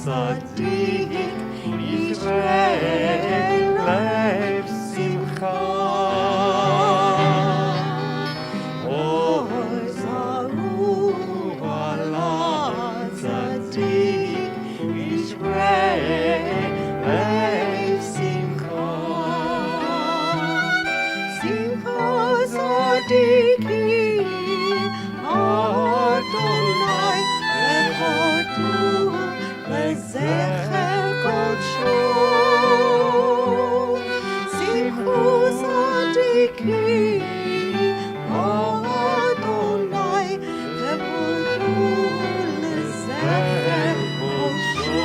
צדיק ישראל לב שמחה אור זרוע על הצדיק ישראל לב שמחה שמחה צדיקים אדוני להודו לזכר קודשו שמחו צדיקים אדוני להודו לזכר קודשו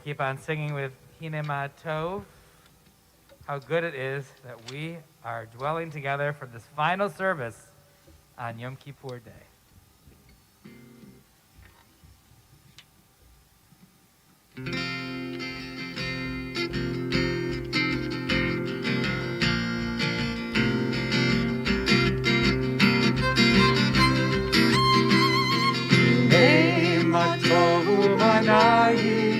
Keep on singing with Hinema Tov. How good it is that we are dwelling together for this final service on Yom Kippur Day. Hinema Tov u'manayim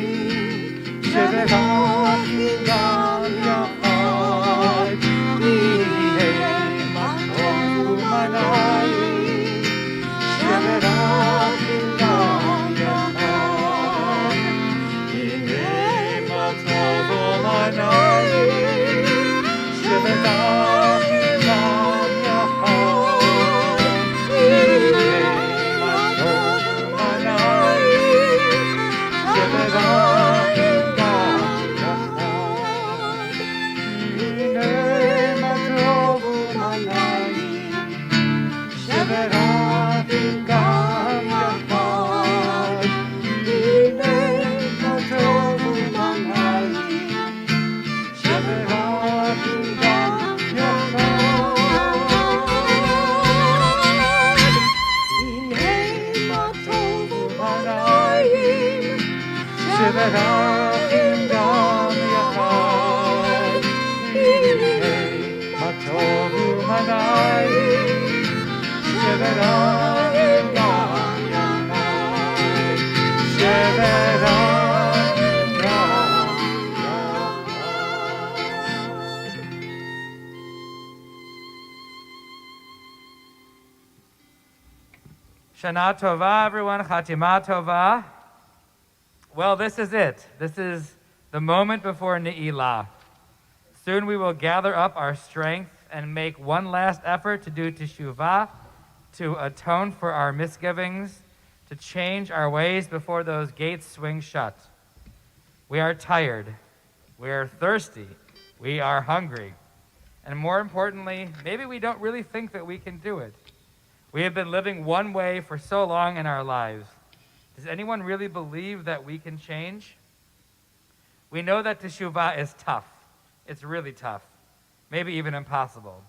שברכי גם יחד, יהי מה טוב ומנעים, שברכי גם יחד, יהי מה טוב ומנעים, שברכי גם יחד, יהי מה טוב ומנעים, שברכי שברכי גם יחד, יהי מה טוב ומנעים, שברכי גם יחד, שברכי גם יחד. Shana Tova, everyone. Chatima Tova. Well, this is it. This is the moment before Neilah. Soon we will gather up our strength and make one last effort to do teshuvah, to atone for our misgivings, to change our ways before those gates swing shut. We are tired. We are thirsty. We are hungry. And more importantly, maybe we don't really think that we can do it. We have been living one way for so long in our lives. Does anyone really believe that we can change? We know that teshuvah is tough. It's really tough, maybe even impossible.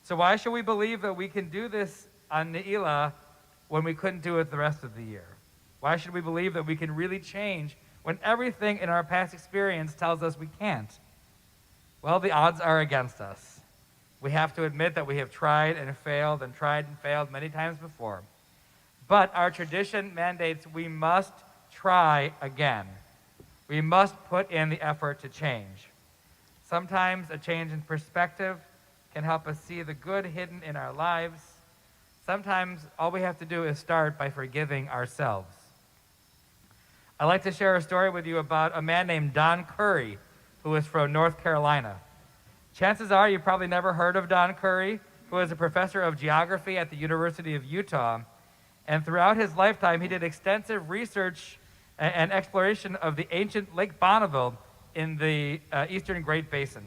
So why should we believe that we can do this on Neilah when we couldn't do it the rest of the year? Why should we believe that we can really change when everything in our past experience tells us we can't? Well, the odds are against us. We have to admit that we have tried and failed many times before. But our tradition mandates we must try again. We must put in the effort to change. Sometimes a change in perspective can help us see the good hidden in our lives. Sometimes all we have to do is start by forgiving ourselves. I'd like to share a story with you about a man named Don Curry, who is from North Carolina. Chances are you've probably never heard of Don Curry, who was a professor of geography at the University of Utah. And throughout his lifetime, he did extensive research and exploration of the ancient Lake Bonneville in the eastern Great Basin.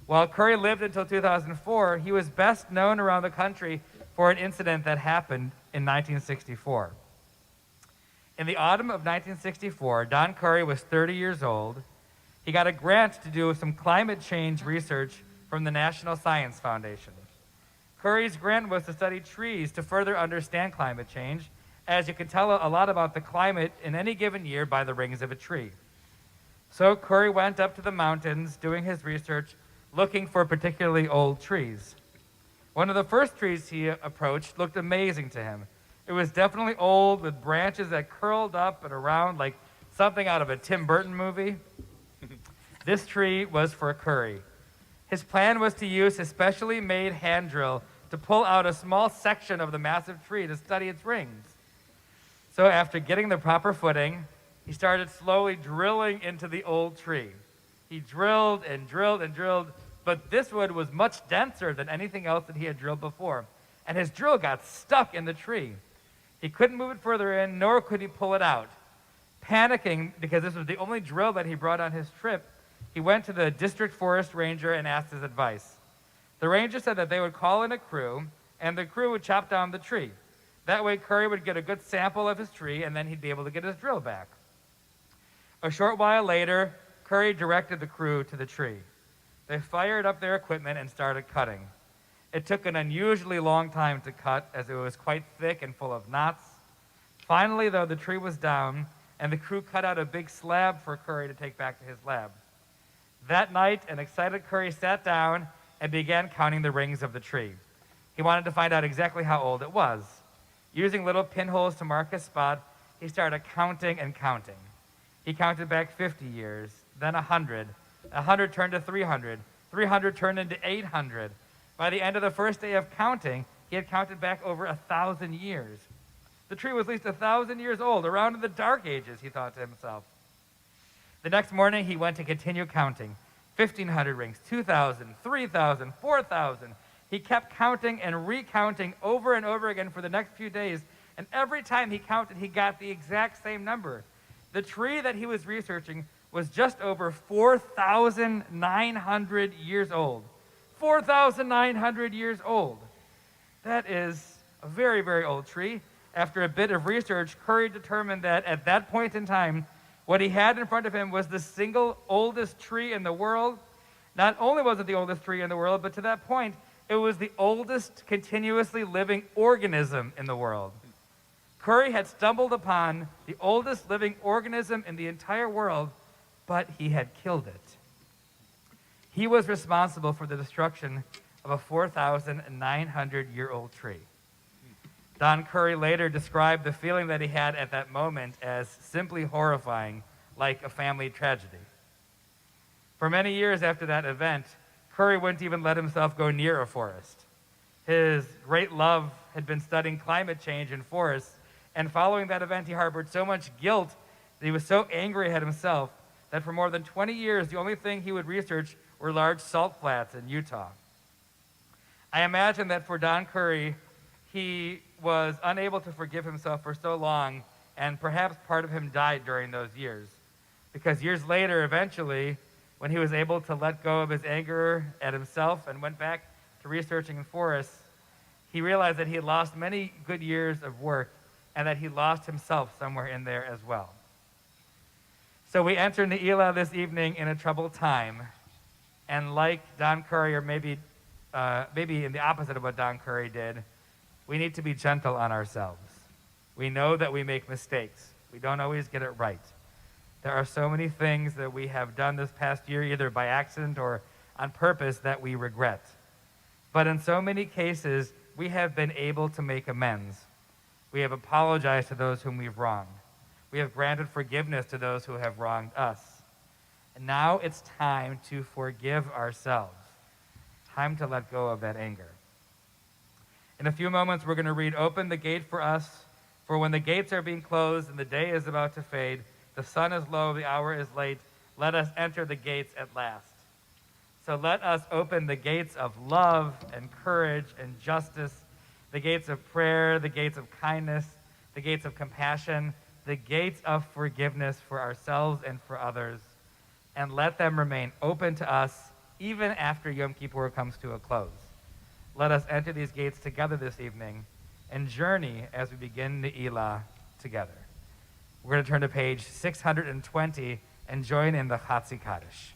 While Curry lived until 2004, he was best known around the country for an incident that happened in 1964. In the autumn of 1964, Don Curry was 30 years old. He got a grant to do some climate change research from the National Science Foundation. Curry's grant was to study trees to further understand climate change, as you can tell a lot about the climate in any given year by the rings of a tree. So Curry went up to the mountains doing his research, looking for particularly old trees. One of the first trees he approached looked amazing to him. It was definitely old, with branches that curled up and around like something out of a Tim Burton movie. This tree was for Curry. His plan was to use his specially made hand drill to pull out a small section of the massive tree to study its rings. So after getting the proper footing, he started slowly drilling into the old tree. He drilled and drilled and drilled, but this wood was much denser than anything else that he had drilled before, and his drill got stuck in the tree. He couldn't move it further in, nor could he pull it out. Panicking, because this was the only drill that he brought on his trip, he went to the district forest ranger and asked his advice. The ranger said that they would call in a crew, and the crew would chop down the tree. That way Curry would get a good sample of his tree, and then he'd be able to get his drill back. A short while later, Curry directed the crew to the tree. They fired up their equipment and started cutting. It took an unusually long time to cut, as it was quite thick and full of knots. Finally, though, the tree was down, and the crew cut out a big slab for Curry to take back to his lab. That night, an excited Curry sat down and began counting the rings of the tree. He wanted to find out exactly how old it was. Using little pinholes to mark a spot, he started counting and counting. He counted back 50 years, then 100. 100 turned to 300. 300 turned into 800. By the end of the first day of counting, he had counted back over 1,000 years. The tree was at least 1,000 years old, around in the Dark Ages, he thought to himself. The next morning, he went to continue counting. 1,500 rings, 2,000, 3,000, 4,000. He kept counting and recounting over and over again for the next few days, and every time he counted, he got the exact same number. The tree that he was researching was just over 4,900 years old. 4,900 years old. That is a very, very old tree. After a bit of research, Curry determined that at that point in time, what he had in front of him was the single oldest tree in the world. Not only was it the oldest tree in the world, but to that point, it was the oldest continuously living organism in the world. Curry had stumbled upon the oldest living organism in the entire world, but he had killed it. He was responsible for the destruction of a 4,900-year-old tree. Don Curry later described the feeling that he had at that moment as simply horrifying, like a family tragedy. For many years after that event, Curry wouldn't even let himself go near a forest. His great love had been studying climate change in forests, and following that event, he harbored so much guilt that he was so angry at himself that for more than 20 years, the only thing he would research were large salt flats in Utah. I imagine that for Don Curry, he was unable to forgive himself for so long, and perhaps part of him died during those years. Because years later, eventually, when he was able to let go of his anger at himself and went back to researching in forests, he realized that he had lost many good years of work and that he lost himself somewhere in there as well. So we enter Neilah this evening in a troubled time, and like Don Curry, or maybe in the opposite of what Don Curry did, we need to be gentle on ourselves. We know that we make mistakes. We don't always get it right. There are so many things that we have done this past year, either by accident or on purpose, that we regret. But in so many cases, we have been able to make amends. We have apologized to those whom we've wronged. We have granted forgiveness to those who have wronged us. And now it's time to forgive ourselves. Time to let go of that anger. In a few moments, we're going to read, "Open the gate for us, for when the gates are being closed and the day is about to fade, the sun is low, the hour is late, let us enter the gates at last." So let us open the gates of love and courage and justice, the gates of prayer, the gates of kindness, the gates of compassion, the gates of forgiveness for ourselves and for others, and let them remain open to us even after Yom Kippur comes to a close. Let us enter these gates together this evening and journey as we begin Neilah together. We're going to turn to page 620 and join in the Chatzi Kaddish.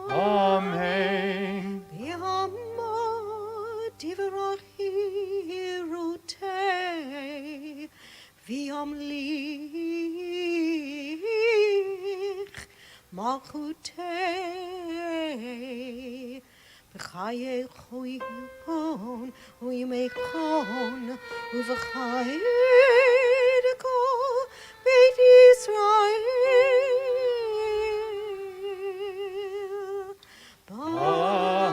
Amen. B'chaye choyon, u'yimechon, u'v'chaye dekol Beit Yisrael.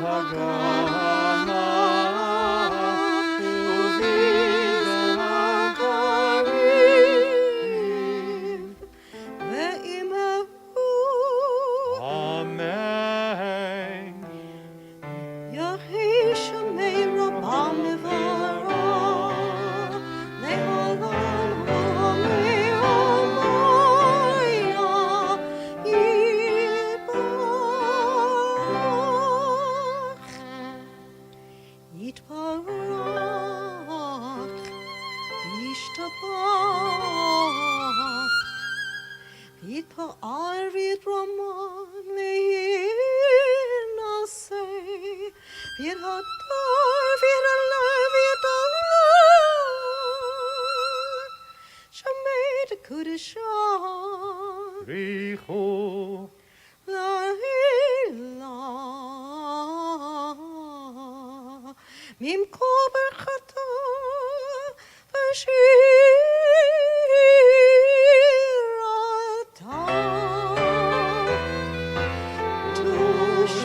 Hagana u'v'zakarim. Ve'imehu Amen. Yahi Shemei Rabam Nevara Le'olam ha'me'omaya Yitbarach Yishtabach Yitpa'ar v'yitraman v'yinaseh V'yidhadar v'yidaleh v'yidaleh Shemei Dekudashah Richu. La'ila Mimko berchata v'shirata Tush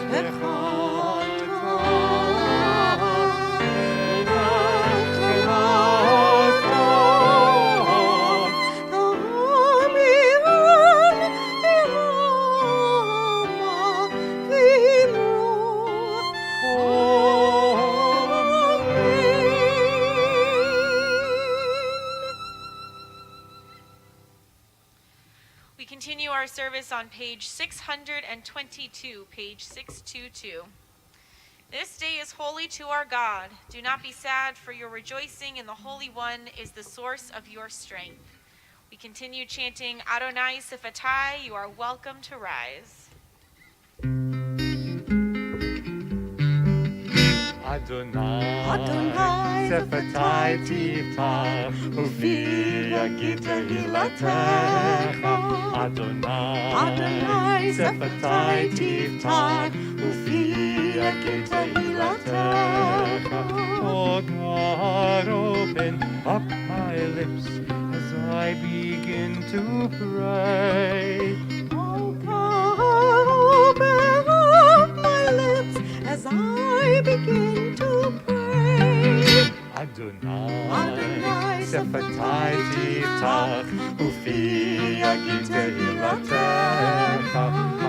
We continue our service on page 622, page 622. This day is holy to our God. Do not be sad, for your rejoicing in the Holy One is the source of your strength. We continue chanting Adonai Sifatai, you are welcome to rise. Adonai, Sefatai Tiftach, Ufi Yagid Tehilatecha. Adonai, Sefatai Tiftach, Ufi Yagid Tehilatecha. Oh God, open up my lips as I begin to pray. Oh God, open up my lips as I begin to pray. Adonai, Sefatai Tiftach, Ufi Yagid Tehilatecha.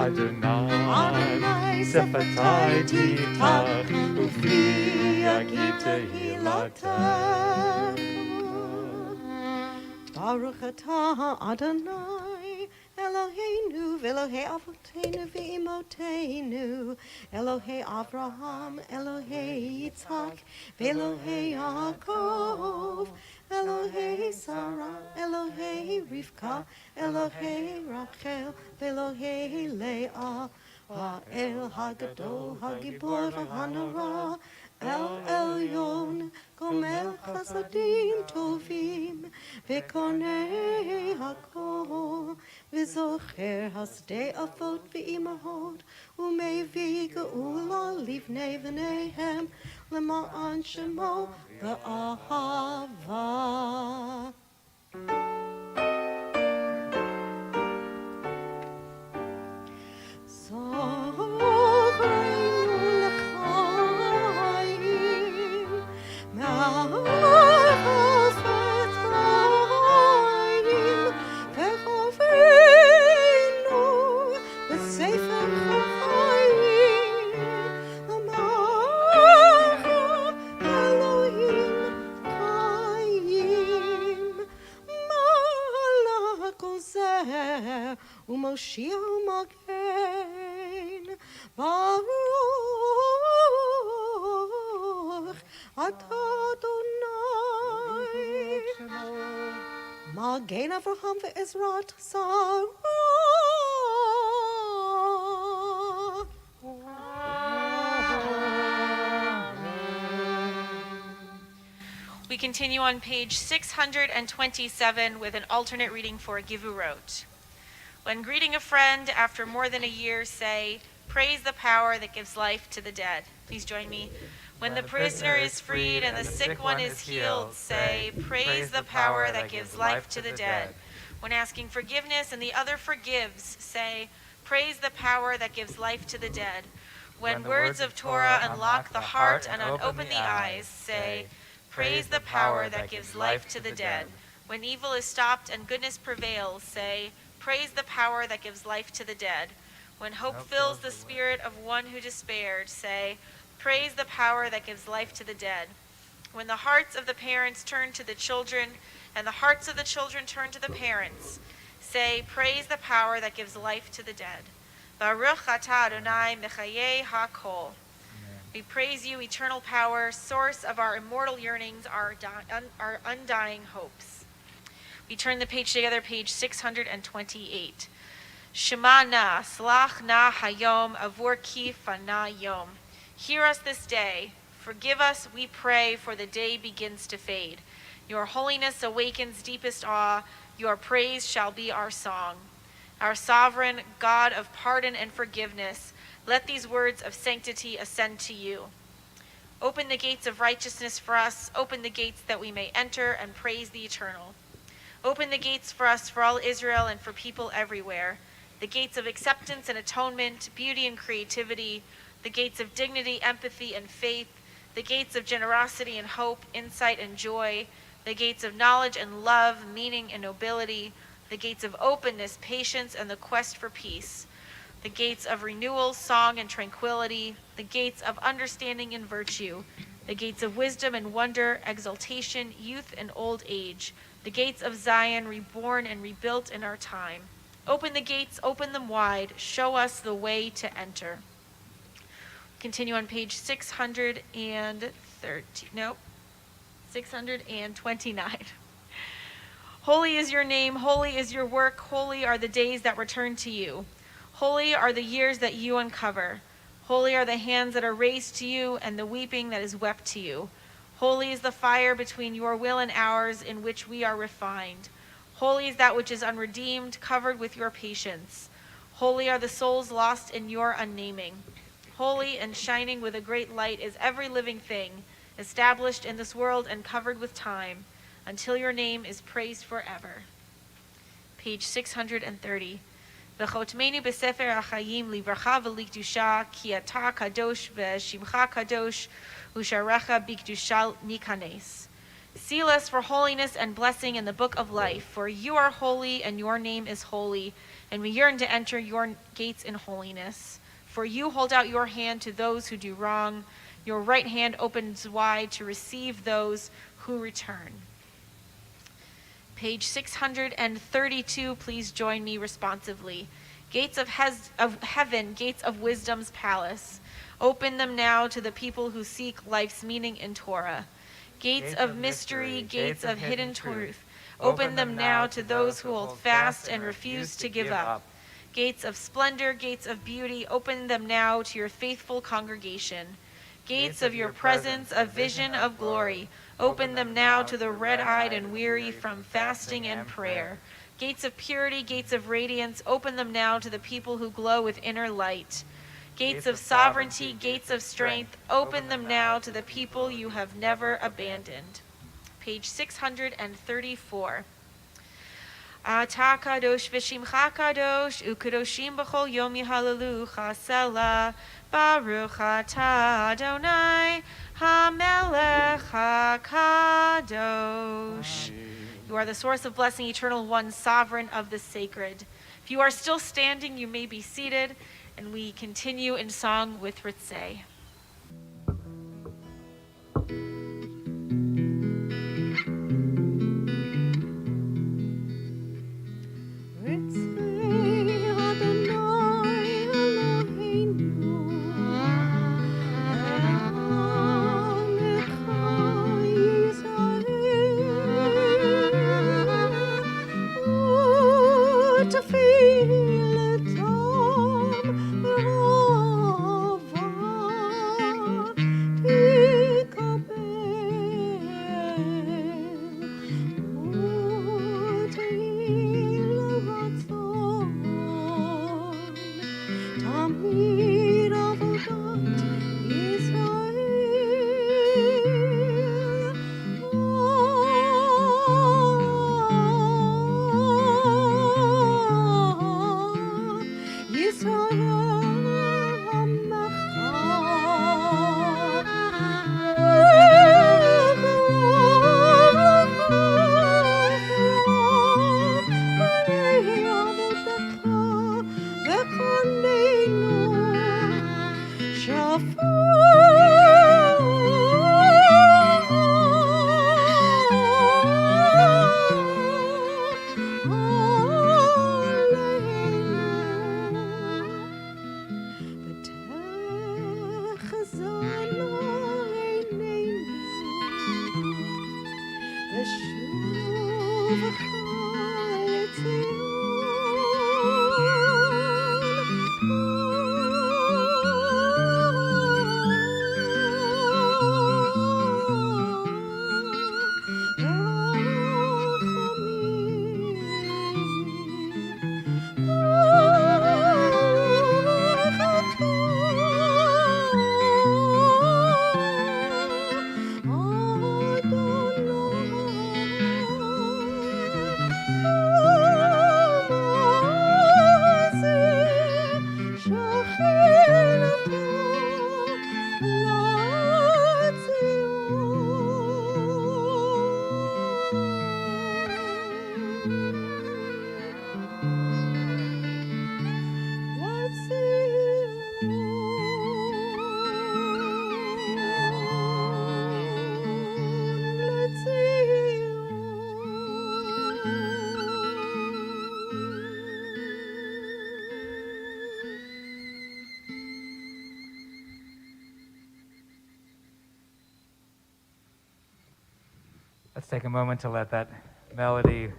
Adonai, Sefatai Tiftach, Ufi Yagid Tehilatecha. Baruch atah Adonai Eloheinu v'Elohei Avotenu v'Imotenu Elohei Avraham, Elohei Yitzhak v'Elohei Yaakov Elohei Sarah, Elohei Rivka Elohei Rachel v'Elohei Leah Ha'el Hagadol Hagibor v'Hanara El Elyon, Gomel Chasadim Tovim, Vekonei Hakol, Vizocher Hasdei Avot V'imahot, Umevi Geula Livnei V'neihem, Lema'an Shemo B'ahava. Umoshia Magen Baruch Adonai Magen Avraham ve'Ezrat Sarah. We continue on page 627 with an alternate reading for Givurot. When greeting a friend after more than a year, say, praise the power that gives life to the dead. Please join me. When the prisoner is freed and the sick one is healed, say, praise the power that gives life to the dead. When asking forgiveness and the other forgives, say, praise the power that gives life to the dead. When words of Torah unlock the heart and unopen the eyes, say, praise the power that gives life to the dead. When evil is stopped and goodness prevails, say, praise the power that gives life to the dead. When hope fills the spirit of one who despaired, say, praise the power that gives life to the dead. When the hearts of the parents turn to the children, and the hearts of the children turn to the parents, say, praise the power that gives life to the dead. Baruch atah Adonai mechayei hakol. We praise you, eternal power, source of our immortal yearnings, our undying hopes. We turn the page together, page 628. Shema na, slach na hayom, avur ki fana yom. Hear us this day. Forgive us, we pray, for the day begins to fade. Your holiness awakens deepest awe. Your praise shall be our song. Our sovereign God of pardon and forgiveness, let these words of sanctity ascend to you. Open the gates of righteousness for us. Open the gates that we may enter and praise the eternal. Open the gates for us, for all Israel and for people everywhere. The gates of acceptance and atonement, beauty and creativity, the gates of dignity, empathy, and faith, the gates of generosity and hope, insight and joy, the gates of knowledge and love, meaning and nobility, the gates of openness, patience, and the quest for peace, the gates of renewal, song, and tranquility, the gates of understanding and virtue, the gates of wisdom and wonder, exaltation, youth and old age, the gates of Zion, reborn and rebuilt in our time. Open the gates, open them wide, show us the way to enter. Continue on page 629. Holy is your name, holy is your work, holy are the days that return to you. Holy are the years that you uncover. Holy are the hands that are raised to you and the weeping that is wept to you. Holy is the fire between your will and ours, in which we are refined. Holy is that which is unredeemed, covered with your patience. Holy are the souls lost in your unnaming. Holy and shining with a great light is every living thing, established in this world and covered with time, until your name is praised forever. Page 630. V'chotmenu b'sefer ha'chayim livracha v'likdusha, ki ata kadosh v'shimcha kadosh, Usharecha bikdusha nikanes. Seal us for holiness and blessing in the book of life, for you are holy and your name is holy, and we yearn to enter your gates in holiness. For you hold out your hand to those who do wrong, your right hand opens wide to receive those who return. Page 632, please join me responsively. Gates of heaven, gates of wisdom's palace. Open them now to the people who seek life's meaning in Torah. Gates of mystery, gates of hidden truth. Open them now to those who hold fast and refuse to give up. Gates of splendor, gates of beauty, open them now to your faithful congregation. Gates of your presence, a vision of glory. Open them now to the red-eyed and weary from fasting and prayer. Gates of purity, gates of radiance, open them now to the people who glow with inner light. Gates of sovereignty, gates of strength, open them now to the people you have never abandoned. Page 634. Ata kadosh v'shimcha kadosh, ukadoshim b'chol yom yihallelu Selah. Baruch atah Adonai, HaMelech HaKadosh. You are the source of blessing, eternal one, sovereign of the sacred. If you are still standing, you may be seated, and we continue in song with Ritzeh. Let's take a moment to let that melody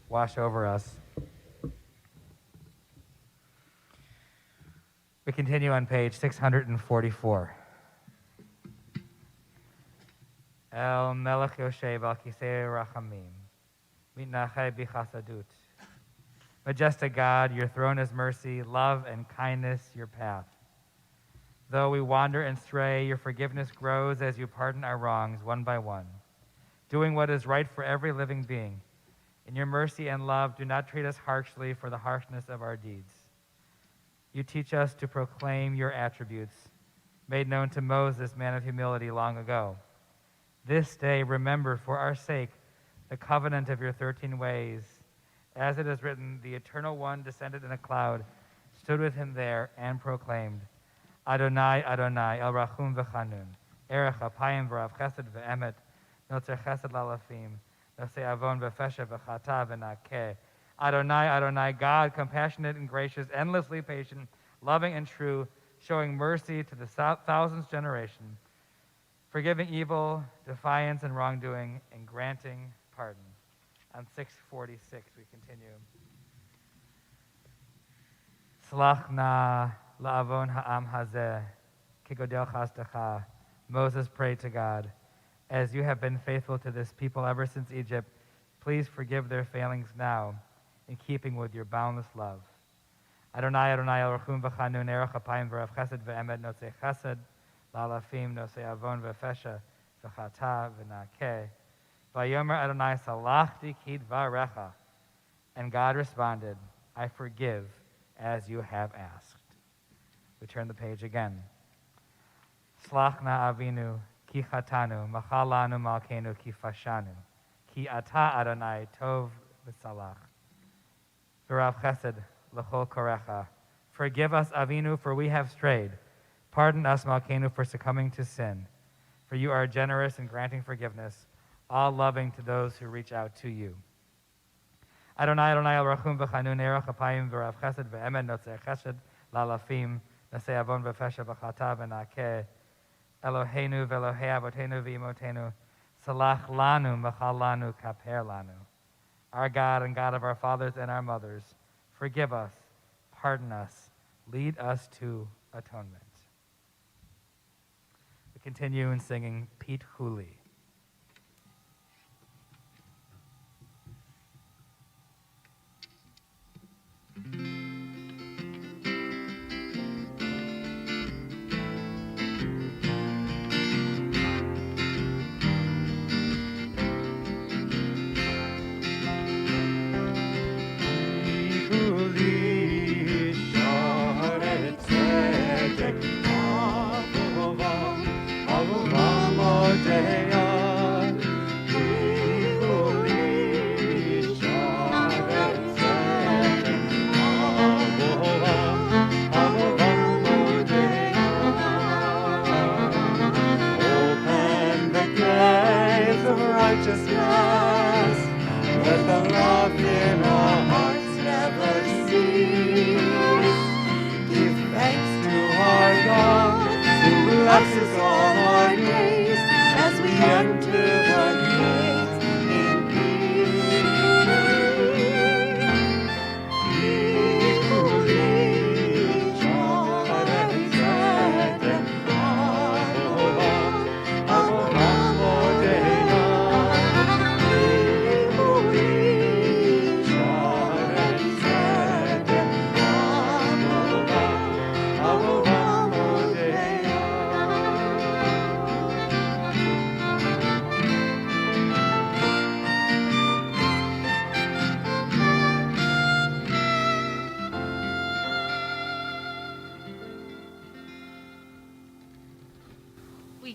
wash over us. We continue on page 644. El Melech Yoshev al Kisei Rachamim, Mitnachai Bichasadut. Majestic God, your throne is mercy, love and kindness, your path. Though we wander and stray, your forgiveness grows as you pardon our wrongs one by one, doing what is right for every living being. In your mercy and love, do not treat us harshly for the harshness of our deeds. You teach us to proclaim your attributes, made known to Moses, man of humility, long ago. This day remember for our sake the covenant of your 13 ways. As it is written, the Eternal One descended in a cloud, stood with him there, and proclaimed, Adonai, Adonai, El Rachum v'Chanun, Erech Apayim v'Rav Chesed v'Emet, Notzer Chesed Lalafim, Nosei Avon v'Feshev v'Chata v'Nakeh. Adonai, Adonai, God, compassionate and gracious, endlessly patient, loving and true, showing mercy to the thousandth generation, forgiving evil, defiance, and wrongdoing, and granting pardon. On 646, we continue. Slach na la'avon ha'am hazeh, kigodel chasdecha, Moses prayed to God, "As you have been faithful to this people ever since Egypt, please forgive their failings now, in keeping with your boundless love. Adonai, Adonai, El Rachum v'Chanun, Erech Apayim v'Rav Chesed v'Emet, Nosei Chesed, La'alafim, Nosei Avon v'Fesha, v'Chata v'Nakeh. Vayomer Adonai, Salachti ki dvarecha." And God responded, "I forgive as you have asked." We turn the page again. Slachna Avinu, ki chatanu, machalanu malkenu ki fashanu, ki ata Adonai tov v'salach. V'Rav Chesed, l'chol korecha. Forgive us, Avinu, for we have strayed. Pardon us, Malkenu, for succumbing to sin. For you are generous in granting forgiveness, all loving to those who reach out to you. Adonai, Adonai, El Rachum v'Chanun, Erech Apayim v'Rav Chesed v'Emet, Nosei Chesed, La'alafim, Nosei Avon v'Fesha v'Chata v'Nakeh. Eloheinu v'Elohei Avotenu v'Imotenu, Salach lanu machal lanu kaper lanu. Our God and God of our fathers and our mothers, forgive us, pardon us, lead us to atonement. We continue in singing Pete Huli.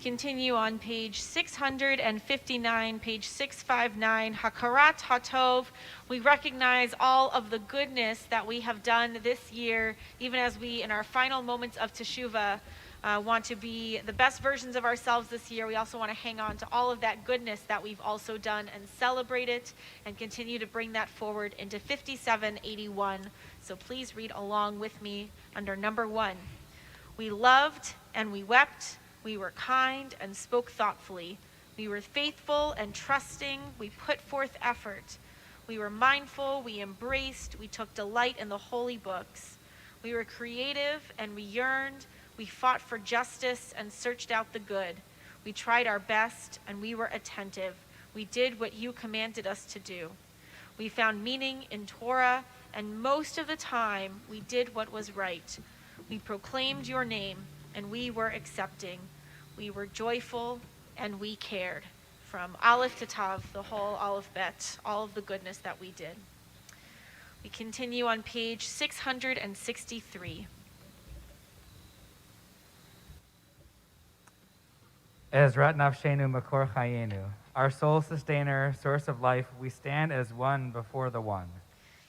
Continue on page 659, page 659, Hakarat Hatov. We recognize all of the goodness that we have done this year, even as we, in our final moments of Teshuvah, want to be the best versions of ourselves this year. We also want to hang on to all of that goodness that we've also done and celebrate it and continue to bring that forward into 5781. So please read along with me under number 1. We loved and we wept. We were kind and spoke thoughtfully. We were faithful and trusting. We put forth effort. We were mindful. We embraced. We took delight in the holy books. We were creative and we yearned. We fought for justice and searched out the good. We tried our best and we were attentive. We did what you commanded us to do. We found meaning in Torah, and most of the time we did what was right. We proclaimed your name, and we were accepting. We were joyful, and we cared. From Aleph to Tav, the whole Aleph Bet, all of the goodness that we did. We continue on page 663. Ezrat nafshenu makor chayenu. Our soul sustainer, source of life, we stand as one before the one.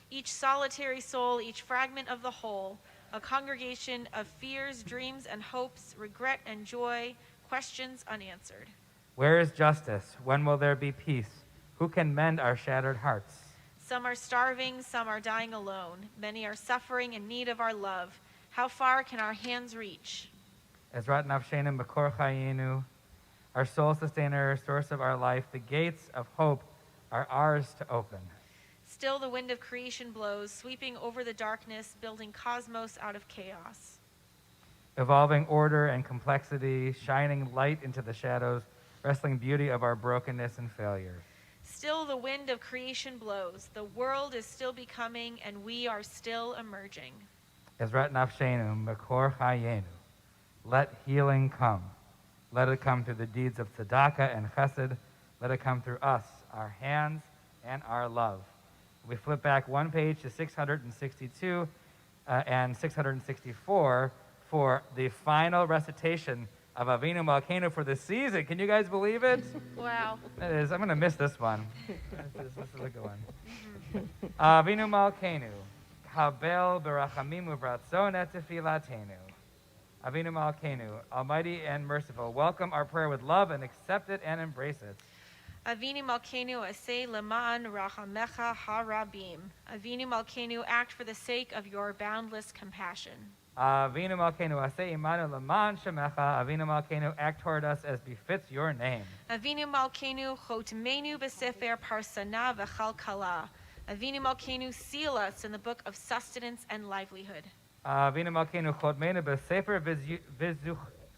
Each solitary soul, each fragment of the whole, a congregation of fears, dreams, and hopes, regret and joy, questions unanswered. Where is justice? When will there be peace? Who can mend our shattered hearts? Some are starving, some are dying alone. Many are suffering in need of our love. How far can our hands reach? Ezrat nafshenu makor chayenu. Our soul sustainer, source of our life, the gates of hope are ours to open. Still the wind of creation blows, sweeping over the darkness, building cosmos out of chaos. evolving order and complexity, shining light into the shadows, wrestling beauty of our brokenness and failure. Still the wind of creation blows. The world is still becoming, and we are still emerging. Ezrat nafshenu, mekor chayenu. Let healing come. Let it come through the deeds of tzedakah and chesed. Let it come through us, our hands, and our love. We flip back one page to 662 and 664 for the final recitation of Avinu Malkeinu for the season. Can you guys believe it? Wow. It is. I'm going to miss this one. This is a good one. Avinu Malkeinu, kabel berachamim uvratzon et tefilatenu. Avinu Malkeinu, almighty and merciful, welcome our prayer with love and accept it and embrace it. Avinu Malkeinu aseh leman rachamecha harabim. Avinu Malkeinu, act for the sake of your boundless compassion. Avinu Malkeinu aseh imanu leman shemecha. Avinu Malkeinu, act toward us as befits your name. Avinu Malkeinu chotmenu b'sefer parsana v'chalkala. Avinu Malkeinu, seal us in the book of sustenance and livelihood. Avinu Malkeinu chodmenu b'sefer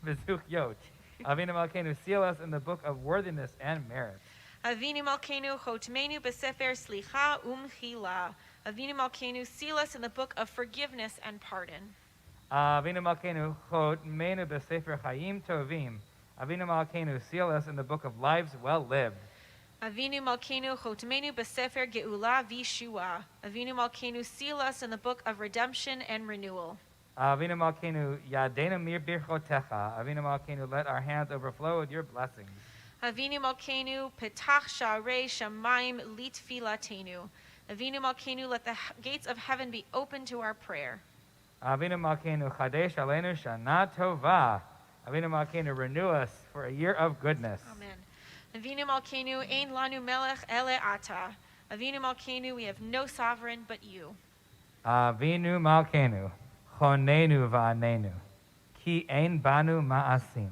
v'zuchyot. Avinu Malkeinu, seal us in the book of worthiness and merit. Avinu Malkeinu chotmenu b'sefer slicha umchila. Avinu Malkeinu, seal us in the book of forgiveness and pardon. Avinu Malkeinu chodmenu b'sefer chayim tovim. Avinu Malkeinu, seal us in the book of lives well lived. Avinu Malkeinu chotmenu b'sefer geula v'shua. Avinu Malkeinu, seal us in the book of redemption and renewal. Avinu Malkeinu yadenu mir birchotecha. Avinu Malkeinu, let our hands overflow with your blessings. Avinu Malkeinu petach sharei shamayim litfilatenu. Avinu Malkeinu, let the gates of heaven be open to our prayer. Avinu Malkeinu chadesh aleinu shana tova. Avinu Malkeinu, renew us for a year of goodness. Amen. Avinu Malkeinu ein lanu melech ele ata. Avinu Malkeinu, we have no sovereign but you. Avinu Malkeinu chonenu va'anenu ki ein banu ma'asim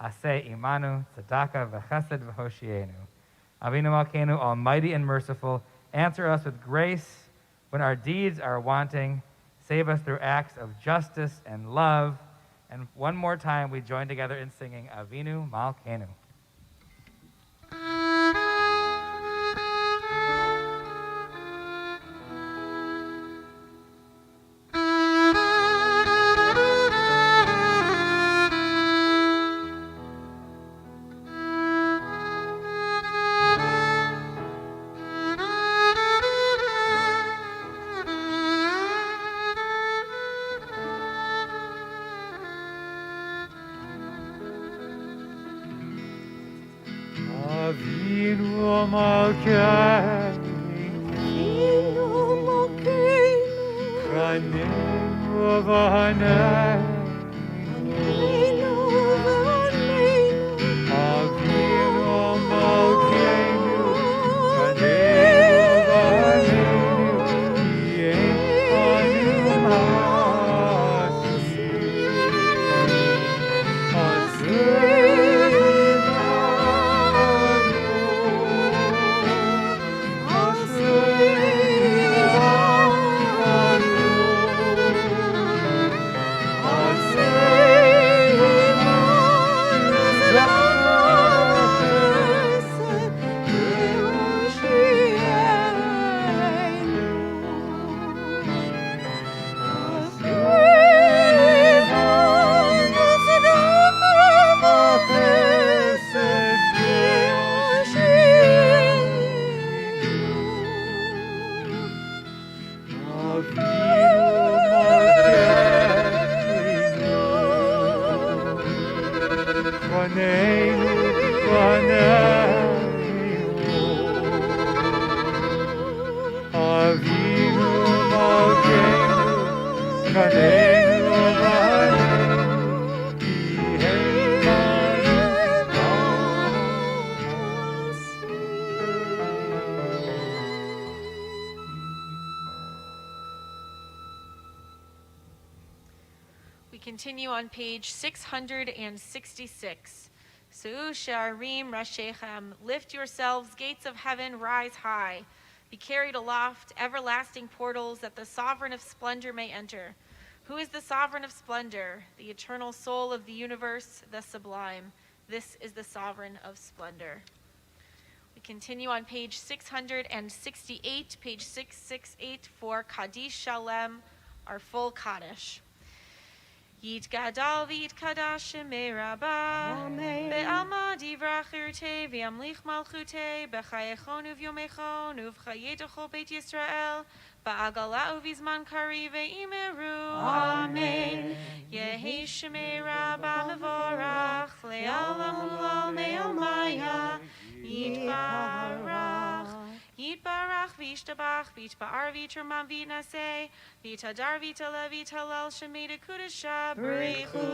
aseh imanu tzedakah v'chesed v'hoshienu. Avinu Malkeinu, almighty and merciful, answer us with grace when our deeds are wanting. Save us through acts of justice and love. And one more time, we join together in singing Avinu Malkeinu. Avinu Malkeinu, Chanenu v'hanenu. Avinu Malkeinu, Chanenu v'hanenu. Ki ein We continue on page 666. Su'u sha'arim rashechem, lift yourselves, gates of heaven, rise high. Be carried aloft, everlasting portals, that the sovereign of splendor may enter. Who is the sovereign of splendor, the eternal soul of the universe, the sublime? This is the sovereign of splendor. We continue on page 668, page 668 for Kaddish Shalem, our full Kaddish. Yitgadal v'yitkadash shemei Rabbah, Amen. be'alma divrach irtei v'yamlich malchutei, b'chayechon uv'yomechon uv'chayedochol Beit Yisrael, ba'agala uv'izman kari ve'imeru. Amen. Yehi shemei Rabbah mevorach, le'olam ulal me'almaya, Yitbarach. Yitbarach v'yishtabach v'yitba'ar v'yitermam v'yitnaseh v'yitadar v'yitaleh v'yitalel shemei dekudasha b'reichu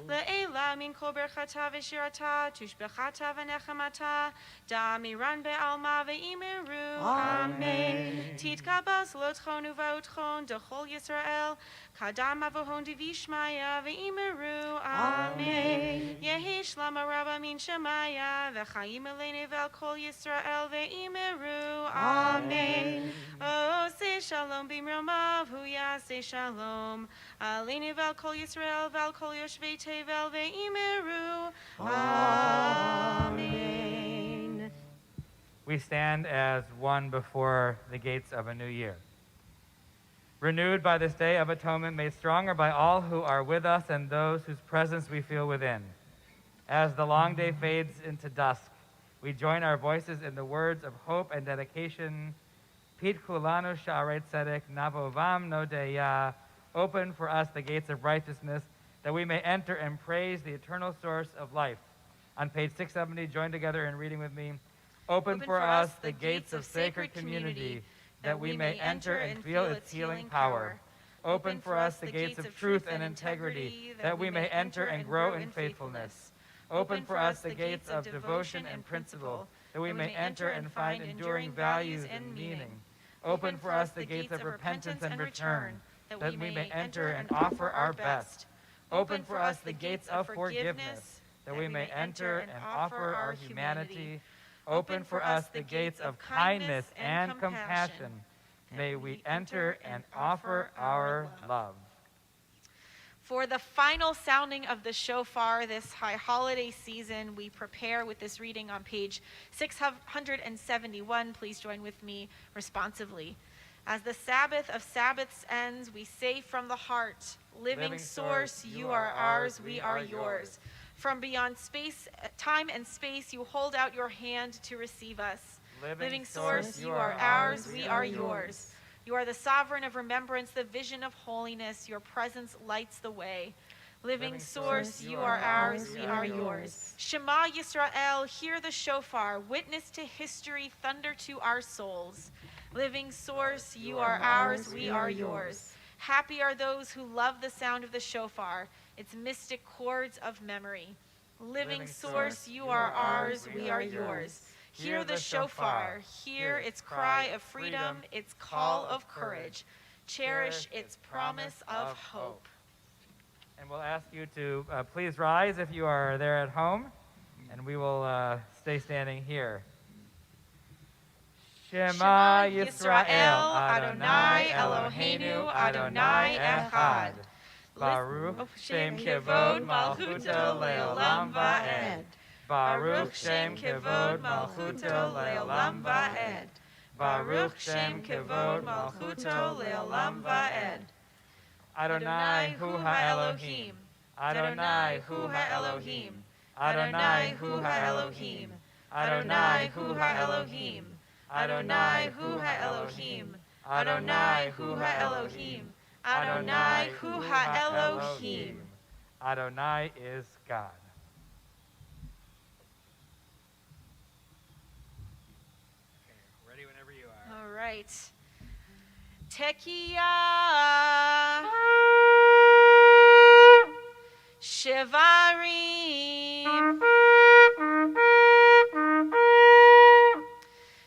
le'ela min kol berchata v'shirata tushbechata v'nechamata da'amiran be'alma ve'imeru. Amen. Titkabas lotchon uva'otchon dechol Yisrael kadam avohon divishmaya ve'imeru. Amen. Yehi shlama rabba min shemaya v'chaim elene ve'al kol Yisrael ve'imeru. Amen. Oh, say shalom b'mromav, huya say shalom. Aleni val kol Yisrael, val kol yoshvei tevel ve'imeru. Amen. We stand as one before the gates of a new year. Renewed by this day of atonement, made stronger by all who are with us and those whose presence we feel within. As the long day fades into dusk, we join our voices in the words of hope and dedication. Pit kulanu sha'arei tzedek navovam nodeya. Open for us the gates of righteousness, that we may enter and praise the eternal source of life. On page 670, join together in reading with me. Open for us the gates of sacred community, that we may enter and feel its healing power. Open for us the gates of truth and integrity, that we may enter and grow in faithfulness. Open for us the gates of devotion and principle, that we may enter and find enduring values and meaning. Open for us the gates of repentance and return, that we may enter and offer our best. Open for us the gates of forgiveness, that we may enter and offer our humanity. Open for us the gates of kindness and compassion. May we enter and offer our love. For the final sounding of the shofar this high holiday season, we prepare with this reading on page 671. Please join with me responsively. As the Sabbath of Sabbaths ends, we say from the heart, living source, you are ours, we are yours. From beyond space, time and space, you hold out your hand to receive us. Living source, you are ours, we are yours. You are the sovereign of remembrance, the vision of holiness. Your presence lights the way. Living source, you are ours, we are yours. Shema Yisrael, hear the shofar, witness to history, thunder to our souls. Living source, you are ours, we are yours. Happy are those who love the sound of the shofar, its mystic chords of memory. Living source, you are ours, we are yours. Hear the shofar, hear its cry of freedom, its call of courage. Cherish its promise of hope. And we'll ask you to please rise if you are there at home, and we will stay standing here. Shema Yisrael, Adonai Eloheinu, Adonai Echad. Baruch Shem Kevod Malchuto Leolam Va'ed. Baruch Shem Kevod Malchuto Leolam Va'ed. Baruch Shem Kevod Malchuto Leolam Va'ed. Adonai Hu HaElohim. Adonai Hu HaElohim. Adonai Hu HaElohim. Adonai Hu HaElohim. Adonai Hu HaElohim. Adonai Hu HaElohim. Adonai Hu HaElohim. Adonai is God. Ready whenever you are. All right. Tekiah. Shivarim.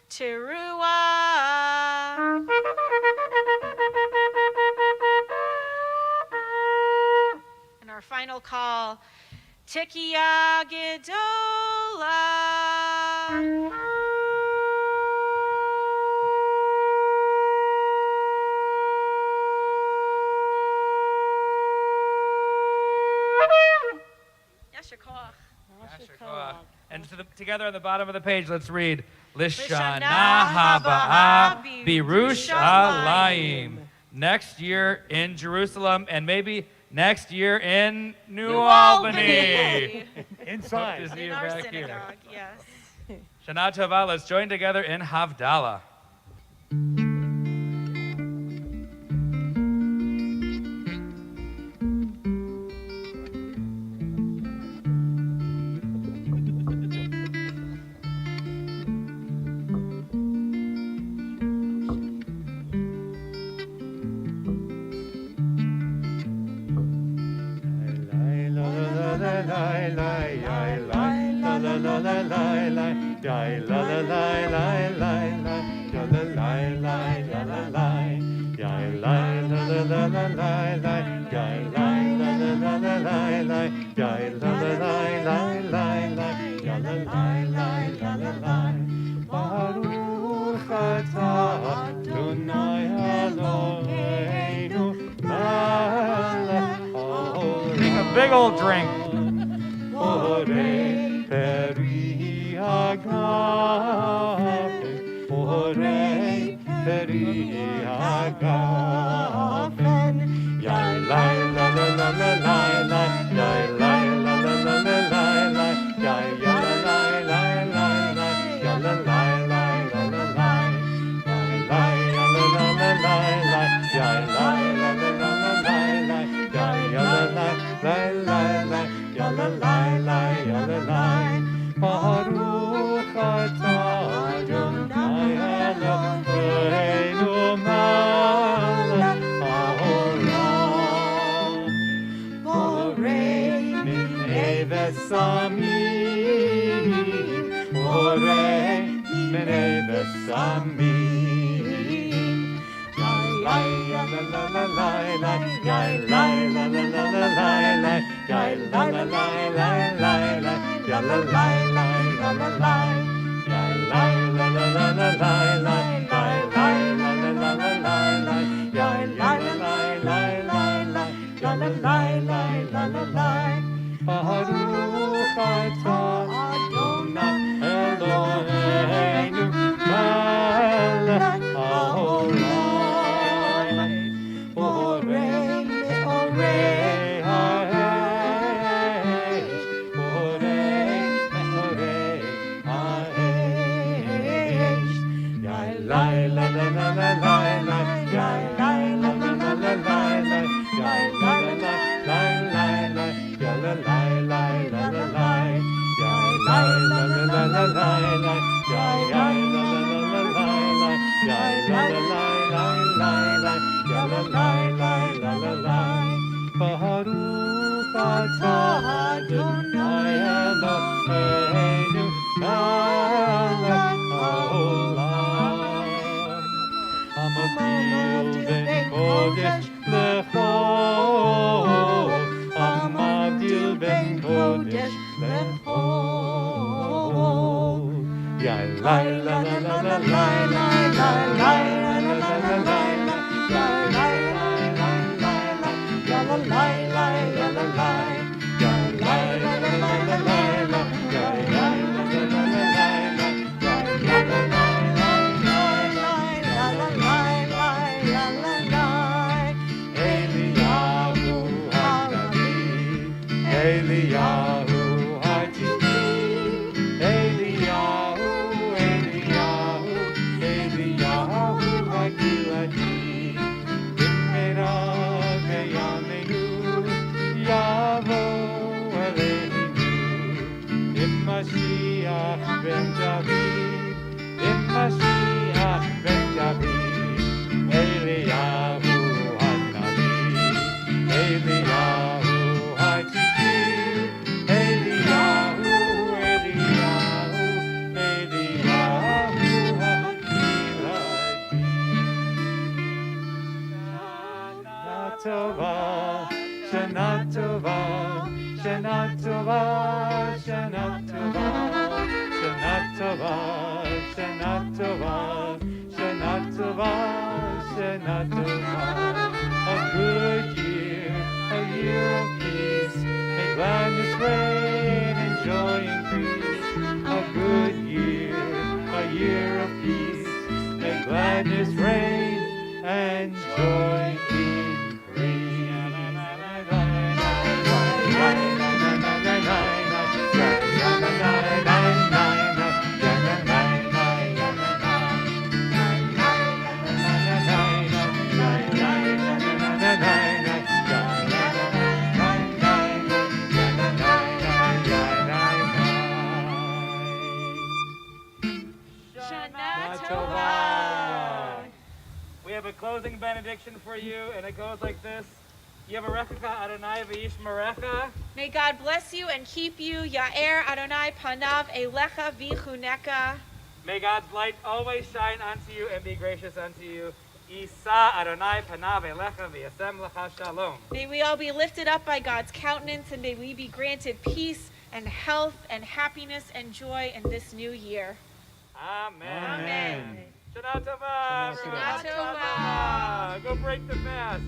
Teruah. And our final call, Tekiah Gedolah. Yasher koach. And together on the bottom of the page, let's read Lishana Haba Haba'ah Birushalayim. Next year in Jerusalem, and maybe next year in New Albany. Inside. Hope to see In you our back here. synagogue, yes. Shana Tova, let's join together in Havdalah. Take a big old drink. Gladness reign joy increase. Shana Tova. We have a closing benediction for you, and it goes like this. Yavarecha Adonai v'yishmerecha. May God bless you and keep you. Ya'er Adonai panav elecha v'chuneka. May God's light always shine unto you and be gracious unto you. Isa Adonai panav elecha v'yasem lecha shalom. May we all be lifted up by God's countenance, and may we be granted peace and health and happiness and joy in this new year. Amen. Amen. Shana Tova. Shana Tova. Go break the fast.